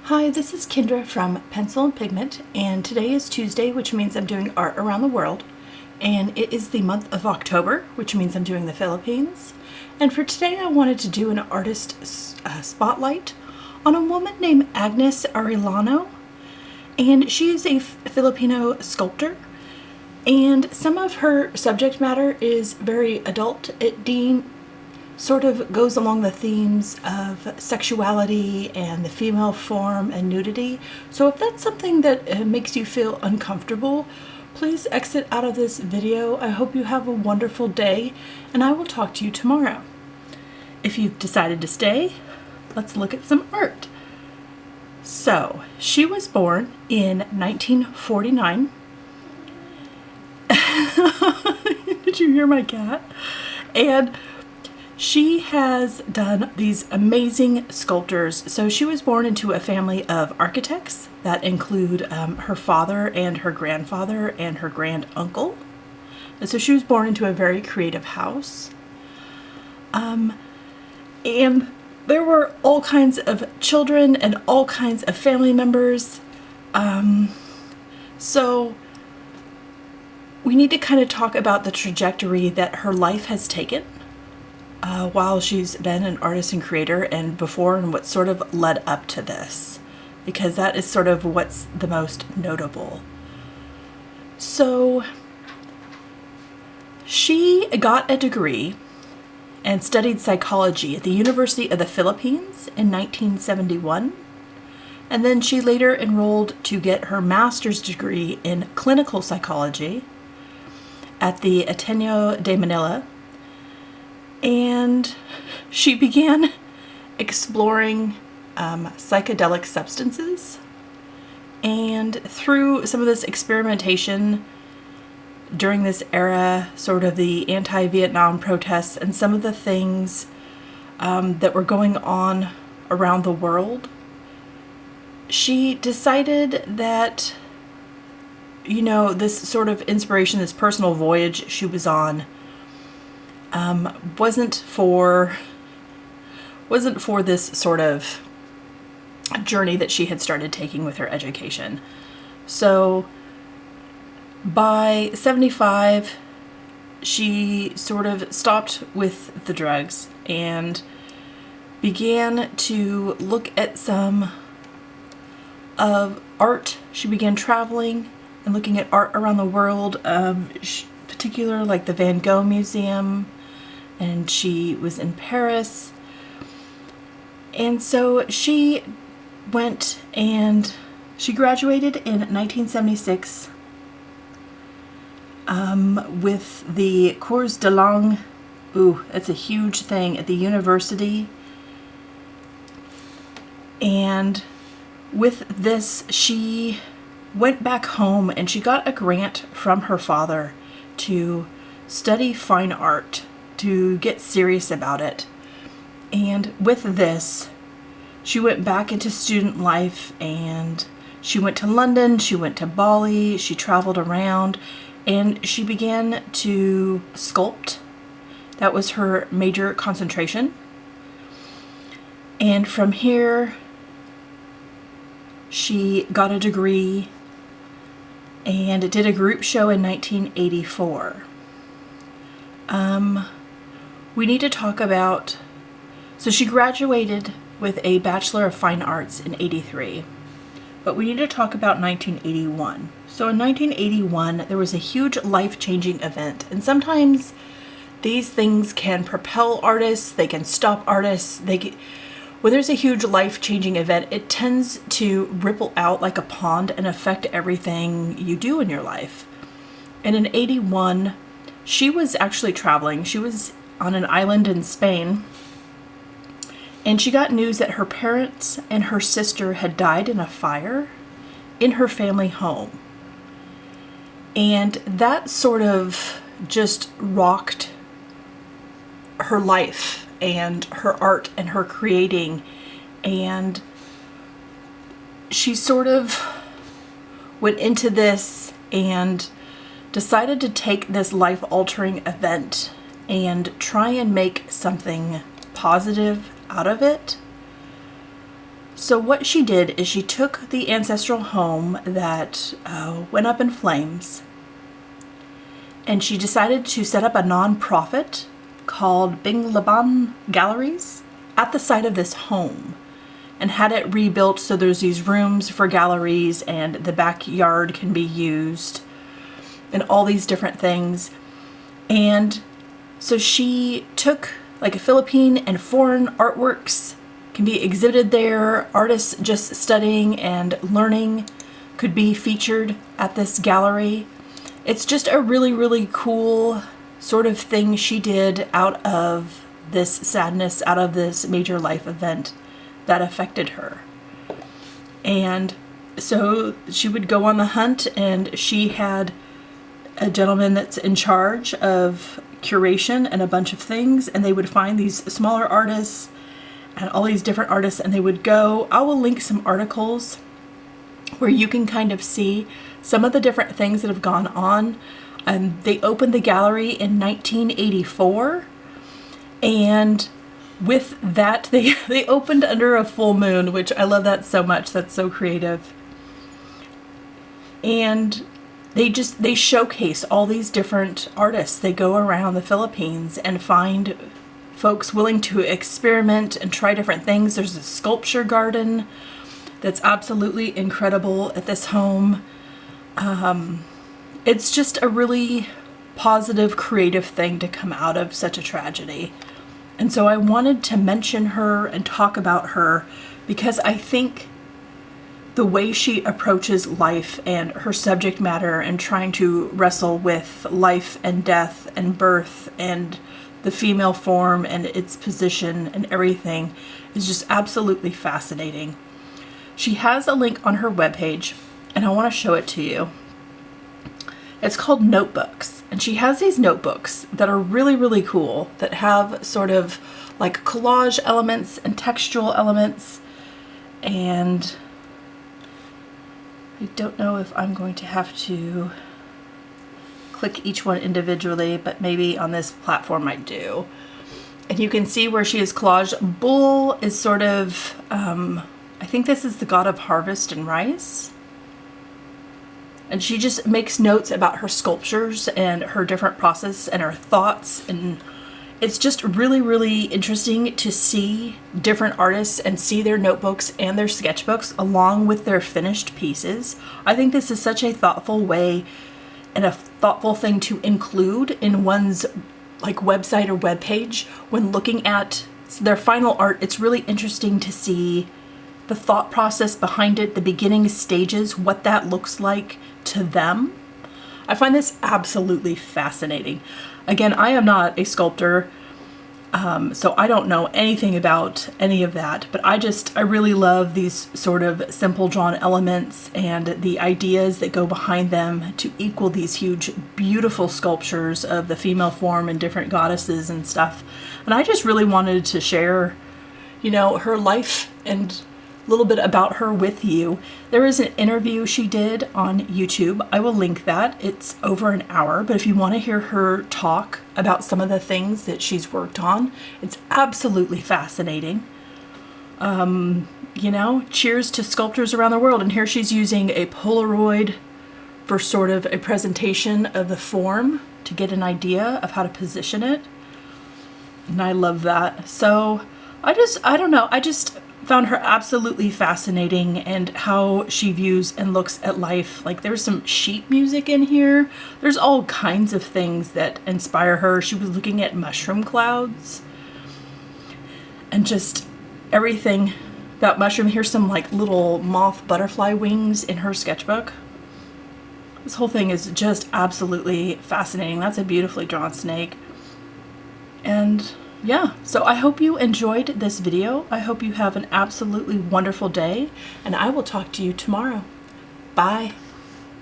Hi, this is Kendra from Pencil and Pigment, and today is Tuesday, which means I'm doing art around the world. And it is the month of October, which means I'm doing the Philippines. And for today, I wanted to do an artist spotlight on a woman named Agnes Arellano. And she is a Filipino sculptor. And some of her subject matter is very adult. It sort of goes along the themes of sexuality and the female form and nudity. So if that's something that makes you feel uncomfortable, please exit out of this video. I hope you have a wonderful day, and I will talk to you tomorrow. If you've decided to stay, let's look at some art. So, she was born in 1949. Did you hear my cat? And she has done these amazing sculptures. So she was born into a family of architects that include her father and her grandfather and her grand uncle. And so she was born into a very creative house. And there were all kinds of children and all kinds of family members. So we need to kind of talk about the trajectory that her life has taken while she's been an artist and creator, and before, and what sort of led up to this, because that is sort of what's the most notable. So she got a degree and studied psychology at the University of the Philippines in 1971, and then she later enrolled to get her master's degree in clinical psychology at the Ateneo de Manila. And she began exploring psychedelic substances, and through some of this experimentation during this era, sort of the anti-Vietnam protests and some of the things that were going on around the world, she decided that, you know, this sort of inspiration, this personal voyage she was on, wasn't for this sort of journey that she had started taking with her education. So by 75, she sort of stopped with the drugs and began to look at some of art. She began traveling and looking at art around the world, particular like the Van Gogh Museum, and she was in Paris. And so she went and she graduated in 1976 with the Cours de Langue. Ooh, that's a huge thing at the university. And with this, she went back home and she got a grant from her father to study fine art, to get serious about it. And with this, she went back into student life, and she went to London, she went to Bali, she traveled around, and she began to sculpt. That was her major concentration. And from here, she got a degree and did a group show in 1984. We need to talk about, so she graduated with a Bachelor of Fine Arts in 83, but we need to talk about 1981. So in 1981, there was a huge life-changing event, and sometimes these things can propel artists, they can stop artists, when there's a huge life-changing event, it tends to ripple out like a pond and affect everything you do in your life. And in 81, she was actually traveling. She was on an island in Spain, and she got news that her parents and her sister had died in a fire in her family home. And that sort of just rocked her life and her art and her creating. And she sort of went into this and decided to take this life-altering event and try and make something positive out of it. So what she did is she took the ancestral home that went up in flames, and she decided to set up a non-profit called Bing Laban Galleries at the site of this home, and had it rebuilt so there's these rooms for galleries and the backyard can be used and all these different things. And so she took like a Philippine and foreign artworks can be exhibited there. Artists just studying and learning could be featured at this gallery. It's just a really, really cool sort of thing she did out of this sadness, out of this major life event that affected her. And so she would go on the hunt, and she had a gentleman that's in charge of curation and a bunch of things, and they would find these smaller artists and all these different artists, and they would go. I will link some articles where you can kind of see some of the different things that have gone on. They opened the gallery in 1984, and with that, they opened under a full moon, which I love that so much. That's so creative. And they showcase all these different artists. They go around the Philippines and find folks willing to experiment and try different things. There's a sculpture garden that's absolutely incredible at this home. It's just a really positive, creative thing to come out of such a tragedy. And so I wanted to mention her and talk about her because I think the way she approaches life and her subject matter and trying to wrestle with life and death and birth and the female form and its position and everything is just absolutely fascinating. She has a link on her webpage, and I want to show it to you. It's called Notebooks, and she has these notebooks that are really, really cool, that have sort of like collage elements and textual elements, and I don't know if I'm going to have to click each one individually, but maybe on this platform I do. And you can see where she is collaged. Bull is sort of, I think this is the god of harvest and rice. And she just makes notes about her sculptures and her different process and her thoughts. And it's just really, really interesting to see different artists and see their notebooks and their sketchbooks along with their finished pieces. I think this is such a thoughtful way and a thoughtful thing to include in one's like website or webpage when looking at their final art. It's really interesting to see the thought process behind it, the beginning stages, what that looks like to them. I find this absolutely fascinating. Again, I am not a sculptor, so I don't know anything about any of that, but I really love these sort of simple drawn elements and the ideas that go behind them to equal these huge, beautiful sculptures of the female form and different goddesses and stuff. And I just really wanted to share, you know, her life and a little bit about her with you. There is an interview she did on YouTube. I will link that. It's over an hour, but if you want to hear her talk about some of the things that she's worked on, it's absolutely fascinating. You know, cheers to sculptors around the world. And here she's using a Polaroid for sort of a presentation of the form to get an idea of how to position it. And I love that. So I don't know. I just found her absolutely fascinating and how she views and looks at life. Like there's some sheet music in here. There's all kinds of things that inspire her. She was looking at mushroom clouds and just everything about mushroom. Here's some like little moth butterfly wings in her sketchbook. This whole thing is just absolutely fascinating. That's a beautifully drawn snake. And yeah, so I hope you enjoyed this video. I hope you have an absolutely wonderful day, and I will talk to you tomorrow. Bye.